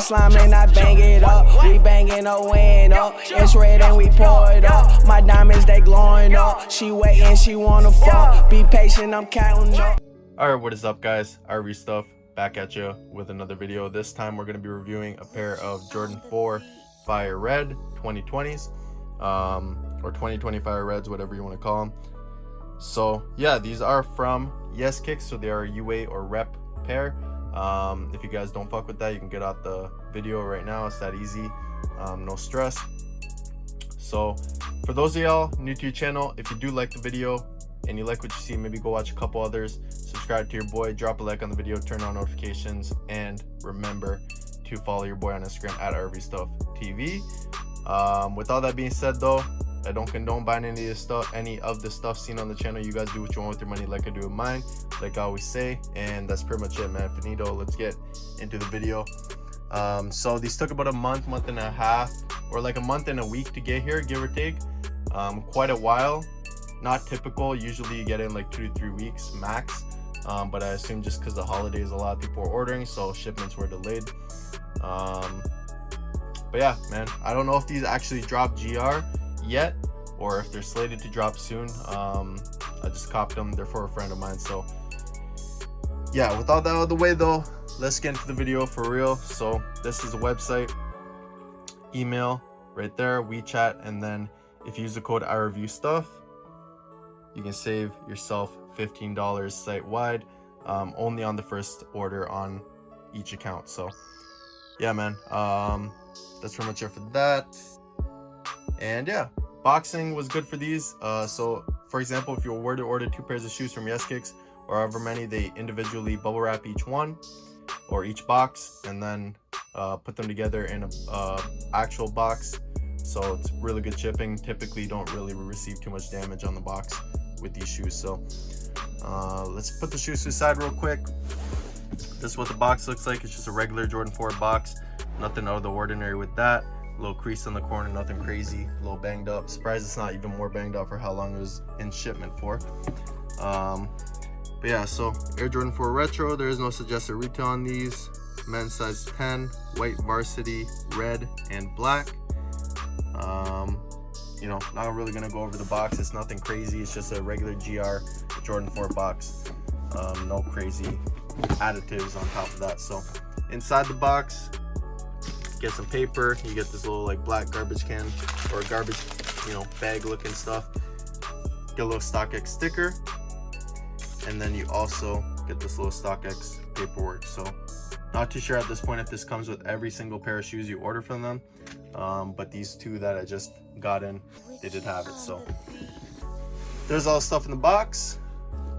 slime and I bang it up. We banging a window. It's red and we pour it up. My diamonds, they glowing up. She waiting, she wanna fuck. Be patient, I'm counting up. Alright, what is up guys? RV Stuff back at you with another video. This time we're going to be reviewing a pair of Jordan 4 Fire Red 2020s or 2020 Fire Reds, whatever you want to call them. So yeah, these are from YesKicks, so they are a UA or rep pair. If you guys don't fuck with that, you can get out the video right now. It's that easy, no stress. So for those of y'all new to your channel, if you do like the video and you like what you see, maybe go watch a couple others, subscribe to your boy, drop a like on the video, turn on notifications, and remember to follow your boy on Instagram at RVStuffTV. With all that being said though, I don't condone buying any of the stuff seen on the channel. You guys do what you want with your money, like I do with mine, like I always say, and that's pretty much it, man. Finito. Let's get into the video. So these took about a month and a half, or like a month and a week to get here, give or take. Quite a while. Not typical. Usually you get in like 2 to 3 weeks max, but I assume just because the holidays a lot of people are ordering, so shipments were delayed. But yeah, man, I don't know if these actually dropped GR yet or if they're slated to drop soon. I just copped them. They're for a friend of mine. So yeah, with all that out of the way though, let's get into the video for real. So this is a website, email right there, WeChat, and then if you use the code IReviewStuff, you can save yourself $15 site-wide, only on the first order on each account. So yeah, man, that's pretty much it for that. And yeah, boxing was good for these. So for example, if you were to order 2 pairs of shoes from YesKicks, or however many, they individually bubble wrap each one or each box, and then put them together in a actual box. So it's really good shipping. Typically you don't really receive too much damage on the box with these shoes. So let's put the shoes to the side real quick. This is what the box looks like. It's just a regular Jordan 4 box, nothing out of the ordinary with that. A little crease on the corner, nothing crazy, a little banged up. Surprised it's not even more banged up for how long it was in shipment for. But yeah, so Air Jordan 4 Retro, there is no suggested retail on these. Men's size 10, white varsity, red and black. You know, not really gonna go over the box. It's nothing crazy. It's just a regular GR Jordan 4 box. No crazy additives on top of that. So inside the box, get some paper. You get this little like black garbage can or garbage, you know, bag looking stuff. Get a little StockX sticker, and then you also get this little StockX paperwork. So not too sure at this point if this comes with every single pair of shoes you order from them, but these 2 that I just got in, they did have it. So there's all the stuff in the box.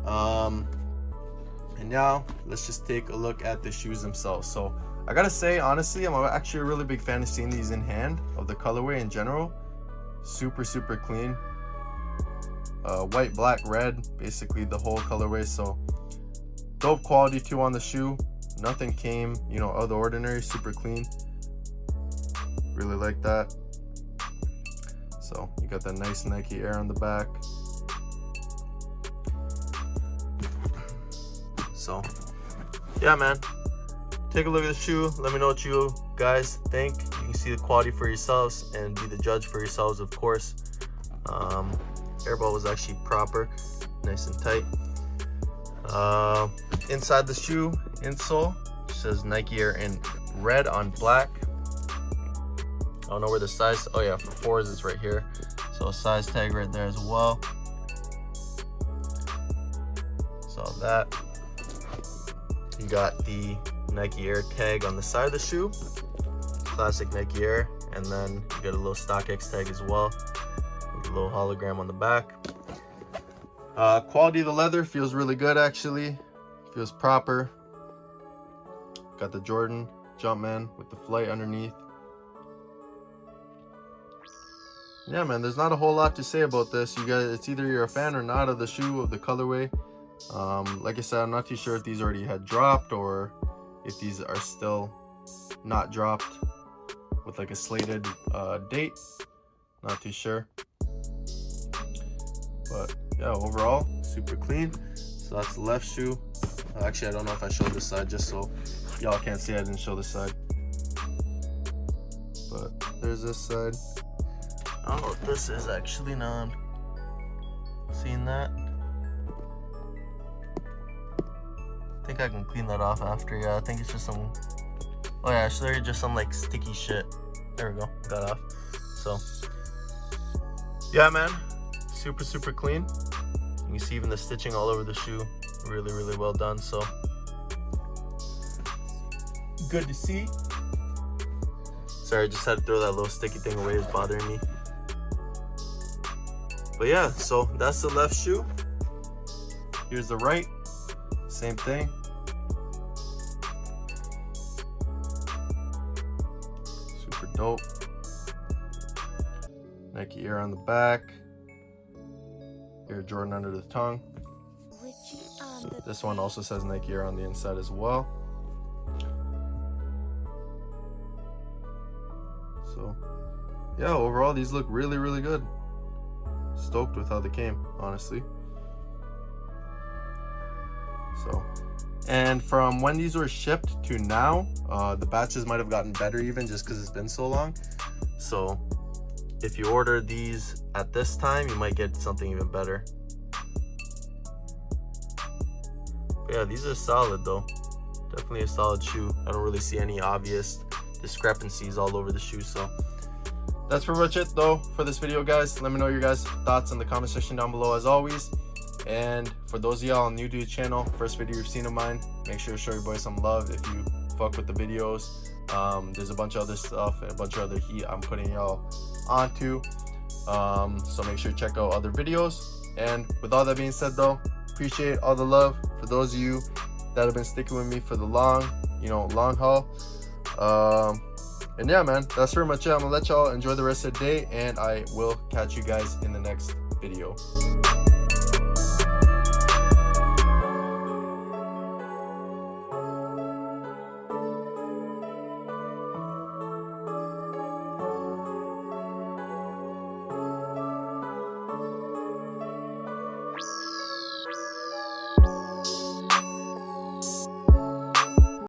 And now let's just take a look at the shoes themselves. So I gotta say, honestly, I'm actually a really big fan of seeing these in hand, of the colorway in general. Super clean. White, black, red, basically the whole colorway. So dope quality too on the shoe. Nothing came, you know, out of the ordinary. Super clean. Really like that. So you got that nice Nike Air on the back. So yeah, man, take a look at the shoe. Let me know what you guys think. You can see the quality for yourselves and be the judge for yourselves, of course. Airball was actually proper, nice and tight. Inside the shoe, insole, says Nike Air in red on black. I don't know where the size, oh yeah, for 4s it's right here. So a size tag right there as well. So that. You got the Nike Air tag on the side of the shoe, classic Nike Air, and then you got a little StockX tag as well, with a little hologram on the back. Quality of the leather feels really good, actually. Feels proper. Got the Jordan Jumpman with the flight underneath. Yeah, man, there's not a whole lot to say about this. You guys, it's either you're a fan or not of the shoe, of the colorway. Like I said, I'm not too sure if these already had dropped or if these are still not dropped with like a slated date. Not too sure, but yeah, overall super clean. So that's the left shoe. Actually, I don't know if I showed this side, just so y'all can't see I didn't show this side. But there's this side. I don't know what this is actually now. Seeing that? I think I can clean that off after. Yeah, I think it's just some. Oh yeah, it's literally just some like sticky shit. There we go, got off. So yeah, man, super clean. You can see even the stitching all over the shoe. Really well done. So good to see. Sorry, I just had to throw that little sticky thing away. It's bothering me. But yeah, so that's the left shoe. Here's the right. Same thing. Super dope. Nike Air on the back. Air Jordan under the tongue. This one also says Nike Air on the inside as well. So yeah, overall these look really good. Stoked with how they came, honestly. So, and from when these were shipped to now, the batches might have gotten better even just because it's been so long. So if you order these at this time, you might get something even better. But yeah, these are solid though. Definitely a solid shoe. I don't really see any obvious discrepancies all over the shoe. So that's pretty much it though for this video, guys. Let me know your guys' thoughts in the comment section down below as always. And for those of y'all new to the channel, first video you've seen of mine, make sure to show your boy some love if you fuck with the videos. There's a bunch of other stuff and a bunch of other heat I'm putting y'all onto. So make sure to check out other videos. And with all that being said though, appreciate all the love for those of you that have been sticking with me for the long haul. And yeah, man, that's pretty much it. I'm gonna let y'all enjoy the rest of the day, and I will catch you guys in the next video.